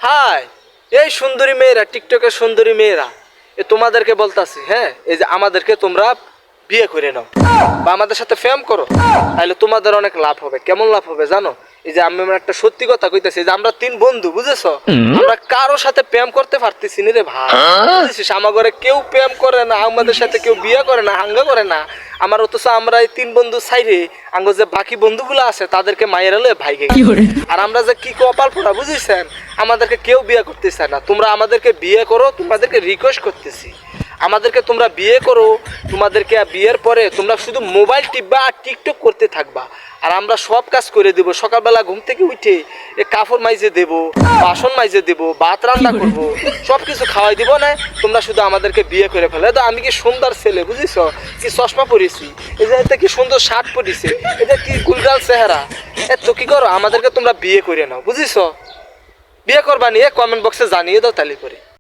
High, এই সুন্দরী মেয়েরা, টিকটকের সুন্দরী মেয়েরা, তোমাদেরকে বলতাছি, হ্যাঁ, এই যে আমাদেরকে তোমরা বিয়ে করে নাও বা আমাদের সাথে প্রেম করো, তাহলে তোমাদের অনেক লাভ হবে। কেমন লাভ হবে জানো? এই যে আমি একটা সত্যি কথা কইতেছি, যে আমরা তিন বন্ধু, বুঝেছো, আমরা কারোর সাথে প্রেম করতে পারতেছি না রে ভাই, বুঝেছিস? আমার ঘরে কেউ প্রেম করে না, আমাদের সাথে কেউ বিয়ে করে না, হাঙ্গা করে না আমার। অথচ আমরা এই তিন বন্ধু সাইরে আঙ্গ যে বাকি বন্ধুগুলো আছে তাদেরকে মায়ের এলে ভাইকে, আর আমরা যে কি কপাল পোড়া, বুঝেছেন? আমাদেরকে কেউ বিয়ে করতেছে না। তোমরা আমাদেরকে বিয়ে করো, তোমাদেরকে রিকোয়েস্ট করতেছি, আমাদেরকে তোমরা বিয়ে করো। তোমাদেরকে বিয়ের পরে তোমরা শুধু মোবাইল টিপবা আর টিকটক করতে থাকবা, আর আমরা সব কাজ করে দেব। সকালবেলা ঘুম থেকে উঠে কাপড় মাইজে দেব, বাসন মাইজে দেব, ভাত রান্না করব, সব কিছু খাওয়াই দিব না। তোমরা শুধু আমাদেরকে বিয়ে করে ফেলে। তো আমি কি সুন্দর ছেলে, বুঝিস? কি চশমা পরেছি, এই যে এতে কি সুন্দর শার্ট পরেছে, এটা কি গুলগাল চেহারা, তো কি করো, আমাদেরকে তোমরা বিয়ে করে নাও, বুঝিস? বিয়ে করবা নিয়ে কমেন্ট বক্সে জানিয়ে দাও তালি করে।